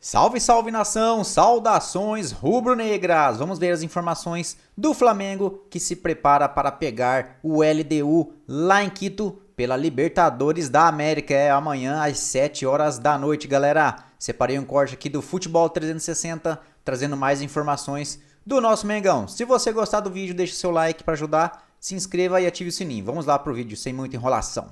Salve, salve nação, saudações rubro-negras! Vamos ver as informações do Flamengo que se prepara para pegar o LDU lá em Quito pela Libertadores da América. É amanhã às 7 horas da noite, galera. Separei um corte aqui do Futebol 360, trazendo mais informações do nosso Mengão. Se você gostar do vídeo, deixe seu like para ajudar, se inscreva e ative o sininho. Vamos lá pro vídeo sem muita enrolação.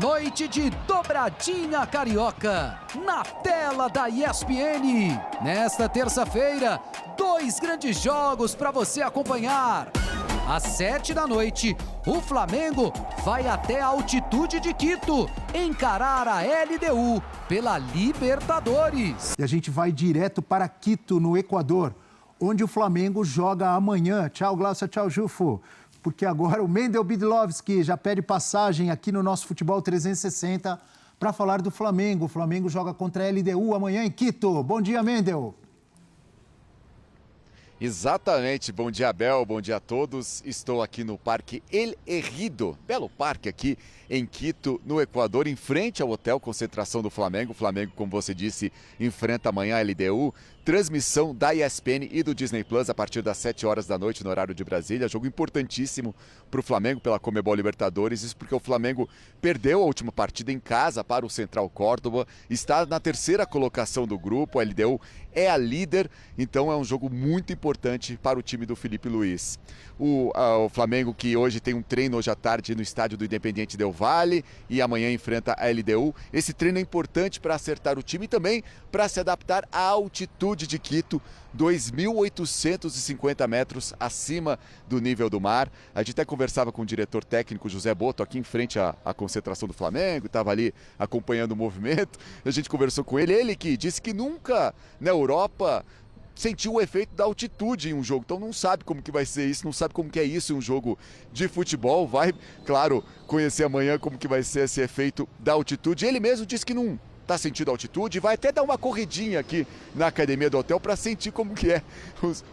Noite de dobradinha carioca, na tela da ESPN. Nesta terça-feira, 2 grandes jogos para você acompanhar. Às 7 da noite, o Flamengo vai até a altitude de Quito encarar a LDU pela Libertadores. E a gente vai direto para Quito, no Equador, onde o Flamengo joga amanhã. Tchau, Glaucia, tchau, Jufo. Porque agora o Mendel Bidlovski já pede passagem aqui no nosso Futebol 360 para falar do Flamengo. O Flamengo joga contra a LDU amanhã em Quito. Bom dia, Mendel. Exatamente, bom dia Abel, bom dia a todos. Estou aqui no Parque El Ejido, belo parque aqui em Quito, no Equador, em frente ao hotel concentração do Flamengo. O Flamengo, como você disse, enfrenta amanhã a LDU. Transmissão da ESPN e do Disney Plus a partir das 7 horas da noite no horário de Brasília. Jogo importantíssimo para o Flamengo pela Conmebol Libertadores. Isso porque o Flamengo perdeu a última partida em casa para o Central Córdoba. Está na terceira colocação do grupo. A LDU é a líder, então é um jogo muito importante para o time do Felipe Luiz. O Flamengo, que hoje tem um treino hoje à tarde no estádio do Independiente Del Valle e amanhã enfrenta a LDU. Esse treino é importante para acertar o time e também para se adaptar à altitude de Quito, 2.850 metros acima do nível do mar. A gente até conversava com o diretor técnico José Boto aqui em frente à concentração do Flamengo, estava ali acompanhando o movimento. A gente conversou com ele que disse que nunca na Europa sentiu o efeito da altitude em um jogo, então não sabe como que vai ser isso, não sabe como que é isso em um jogo de futebol. Vai, claro, conhecer amanhã como que vai ser esse efeito da altitude. Ele mesmo disse que não está sentindo altitude, vai até dar uma corridinha aqui na academia do hotel para sentir como que é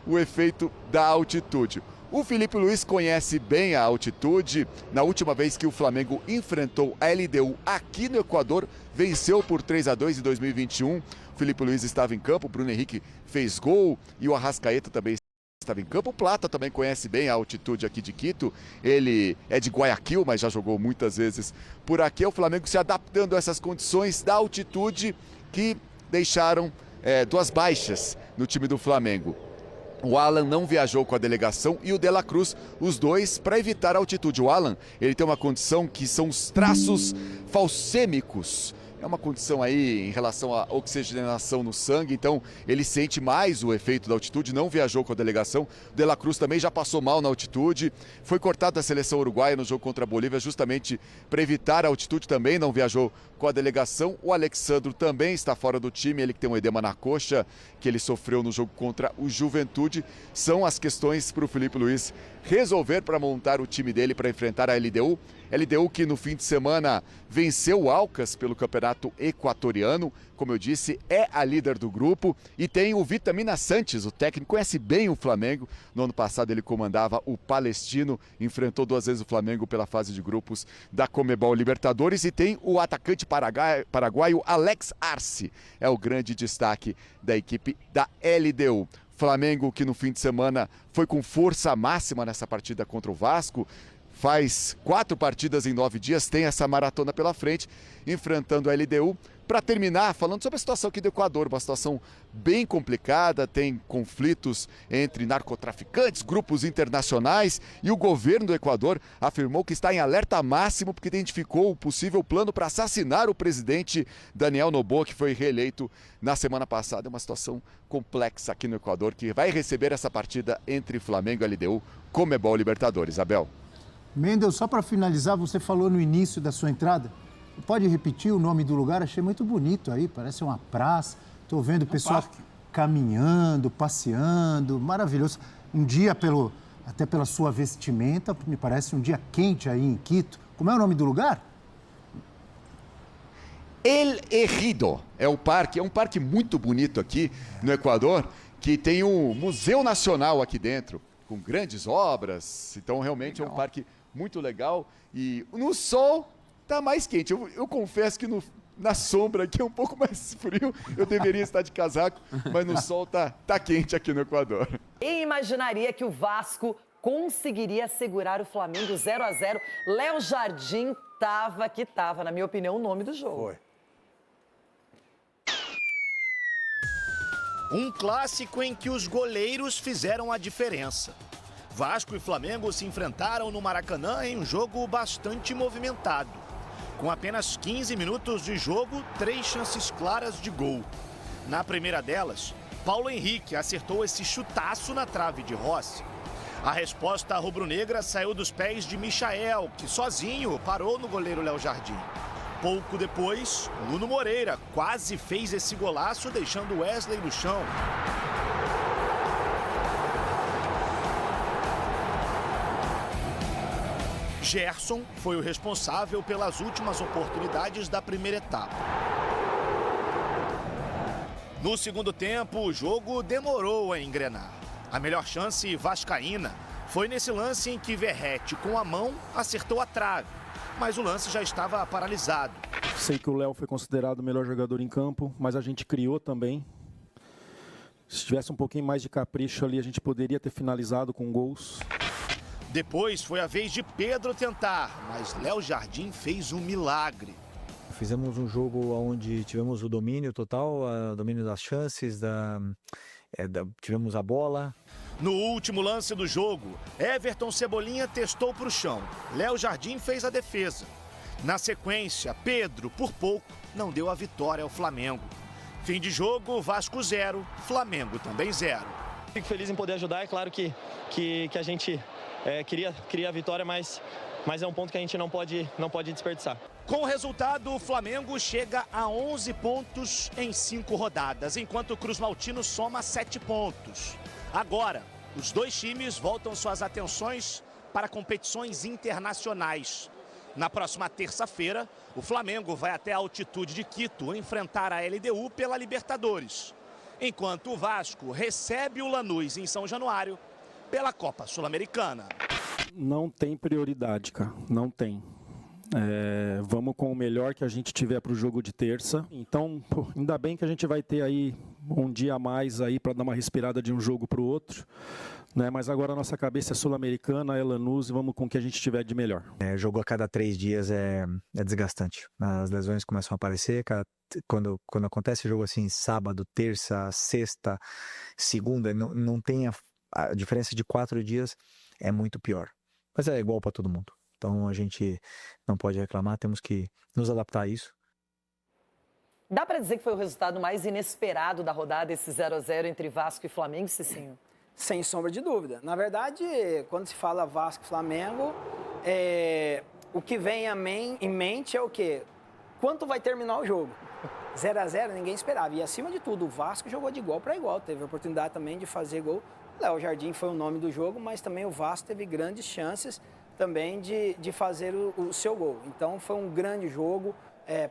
o efeito da altitude. O Felipe Luiz conhece bem a altitude. Na última vez que o Flamengo enfrentou a LDU aqui no Equador, venceu por 3-2 em 2021. O Felipe Luiz estava em campo, o Bruno Henrique fez gol e o Arrascaeta também estava em campo. O Plata também conhece bem a altitude aqui de Quito. Ele é de Guayaquil, mas já jogou muitas vezes por aqui. É o Flamengo se adaptando a essas condições da altitude que deixaram 2 baixas no time do Flamengo. O Alan não viajou com a delegação e o De La Cruz, os dois para evitar a altitude. O Alan, ele tem uma condição que são os traços falcêmicos. É uma condição aí em relação à oxigenação no sangue, então ele sente mais o efeito da altitude, não viajou com a delegação. O De La Cruz também já passou mal na altitude, foi cortado da seleção uruguaia no jogo contra a Bolívia justamente para evitar a altitude, também não viajou com a delegação. O Alexandro também está fora do time, ele que tem um edema na coxa que ele sofreu no jogo contra o Juventude. São as questões para o Felipe Luiz resolver para montar o time dele para enfrentar a LDU. LDU que no fim de semana venceu o Alcas pelo campeonato equatoriano, como eu disse, é a líder do grupo e tem o Vitamina Sanches, o técnico conhece bem o Flamengo. No ano passado ele comandava o Palestino, enfrentou 2 vezes o Flamengo pela fase de grupos da Conmebol Libertadores e tem o atacante paraguaio Alex Arce, é o grande destaque da equipe da LDU. Flamengo que no fim de semana foi com força máxima nessa partida contra o Vasco, faz 4 partidas em 9 dias, tem essa maratona pela frente, enfrentando a LDU. Para terminar, falando sobre a situação aqui do Equador, uma situação bem complicada, tem conflitos entre narcotraficantes, grupos internacionais, e o governo do Equador afirmou que está em alerta máximo porque identificou o possível plano para assassinar o presidente Daniel Noboa, que foi reeleito na semana passada. É uma situação complexa aqui no Equador, que vai receber essa partida entre Flamengo e LDU, Conmebol Libertadores. Abel. Mendel, só para finalizar, você falou no início da sua entrada. Pode repetir o nome do lugar? Achei muito bonito aí, parece uma praça. Estou vendo o pessoal caminhando, passeando, maravilhoso. Um dia, até pela sua vestimenta, me parece um dia quente aí em Quito. Como é o nome do lugar? El Ejido é o parque, é um parque muito bonito aqui no Equador, que tem um Museu Nacional aqui dentro, com grandes obras. Então realmente é um parque muito legal e no sol tá mais quente. Eu confesso que na sombra aqui é um pouco mais frio. Eu deveria estar de casaco, mas no sol tá quente aqui no Equador. Quem imaginaria que o Vasco conseguiria segurar o Flamengo 0-0? Léo Jardim tava, na minha opinião, o nome do jogo. Foi. Um clássico em que os goleiros fizeram a diferença. Vasco e Flamengo se enfrentaram no Maracanã em um jogo bastante movimentado. Com apenas 15 minutos de jogo, 3 chances claras de gol. Na primeira delas, Paulo Henrique acertou esse chutaço na trave de Rossi. A resposta rubro-negra saiu dos pés de Michael, que sozinho parou no goleiro Léo Jardim. Pouco depois, Nuno Moreira quase fez esse golaço, deixando Wesley no chão. Gerson foi o responsável pelas últimas oportunidades da primeira etapa. No segundo tempo, o jogo demorou a engrenar. A melhor chance vascaína foi nesse lance em que Verratti, com a mão, acertou a trave. Mas o lance já estava paralisado. Sei que o Léo foi considerado o melhor jogador em campo, mas a gente criou também. Se tivesse um pouquinho mais de capricho ali, a gente poderia ter finalizado com gols. Depois foi a vez de Pedro tentar, mas Léo Jardim fez um milagre. Fizemos um jogo onde tivemos o domínio total, o domínio das chances, tivemos a bola. No último lance do jogo, Everton Cebolinha testou para o chão. Léo Jardim fez a defesa. Na sequência, Pedro, por pouco, não deu a vitória ao Flamengo. Fim de jogo, Vasco 0, Flamengo também 0. Fico feliz em poder ajudar, é claro que a gente queria a vitória, mas é um ponto que a gente não pode desperdiçar. Com o resultado, o Flamengo chega a 11 pontos em 5 rodadas, enquanto o Cruz Maltino soma 7 pontos. Agora, os dois times voltam suas atenções para competições internacionais. Na próxima terça-feira, o Flamengo vai até a altitude de Quito enfrentar a LDU pela Libertadores, enquanto o Vasco recebe o Lanús em São Januário pela Copa Sul-Americana. Não tem prioridade, cara. Não tem. Vamos com o melhor que a gente tiver para o jogo de terça. Então, ainda bem que a gente vai ter aí um dia a mais aí para dar uma respirada de um jogo para o outro, né? Mas agora a nossa cabeça é sul-americana, é Lanús, e vamos com o que a gente tiver de melhor. Jogo a cada 3 dias é desgastante. As lesões começam a aparecer. Quando acontece jogo assim, sábado, terça, sexta, segunda, não tem a diferença de 4 dias, é muito pior. Mas é igual para todo mundo. Então a gente não pode reclamar, temos que nos adaptar a isso. Dá para dizer que foi o resultado mais inesperado da rodada, esse 0-0 entre Vasco e Flamengo, Cicinho? Sem sombra de dúvida. Na verdade, quando se fala Vasco e Flamengo, o que vem em mente é o quê? Quanto vai terminar o jogo? 0-0 ninguém esperava. E acima de tudo, o Vasco jogou de igual para igual. Teve a oportunidade também de fazer gol. Léo Jardim foi o nome do jogo, mas também o Vasco teve grandes chances também de fazer o seu gol. Então foi um grande jogo.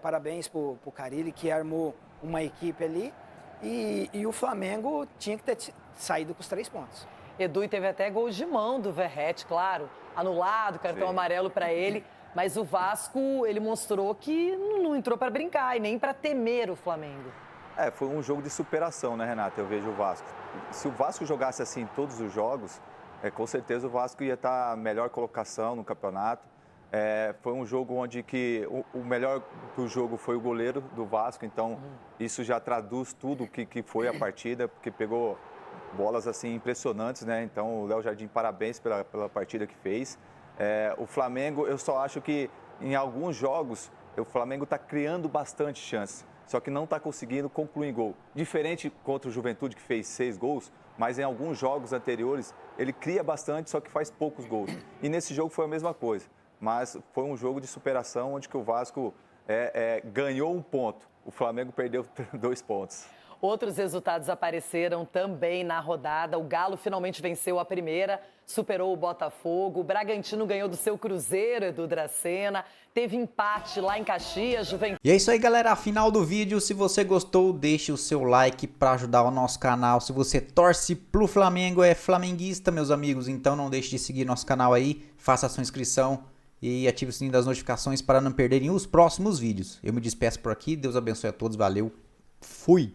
Parabéns para o Carille, que armou uma equipe ali. E o Flamengo tinha que ter saído com os 3 pontos. Edu, e teve até gol de mão do Verratti, claro, anulado, cartão amarelo para ele. Mas o Vasco, ele mostrou que não entrou para brincar e nem para temer o Flamengo. Foi um jogo de superação, né, Renata? Eu vejo o Vasco. Se o Vasco jogasse assim em todos os jogos, com certeza o Vasco ia estar a melhor colocação no campeonato. Foi um jogo onde o melhor do jogo foi o goleiro do Vasco, então isso já traduz tudo o que foi a partida, porque pegou bolas assim impressionantes, né? Então o Léo Jardim, parabéns pela partida que fez. O Flamengo, eu só acho que em alguns jogos o Flamengo está criando bastante chance, só que não está conseguindo concluir gol. Diferente contra o Juventude, que fez 6 gols, mas em alguns jogos anteriores ele cria bastante, só que faz poucos gols. E nesse jogo foi a mesma coisa. Mas foi um jogo de superação onde que o Vasco ganhou 1 ponto. O Flamengo perdeu 2 pontos. Outros resultados apareceram também na rodada. O Galo finalmente venceu a primeira, superou o Botafogo. O Bragantino ganhou do seu Cruzeiro, Edu Dracena. Teve empate lá em Caxias, Juventude. E é isso aí, galera. Final do vídeo. Se você gostou, deixe o seu like para ajudar o nosso canal. Se você torce pro Flamengo, é flamenguista, meus amigos, então não deixe de seguir nosso canal aí. Faça a sua inscrição. e ative o sininho das notificações para não perderem os próximos vídeos. Eu me despeço por aqui, Deus abençoe a todos, valeu, fui!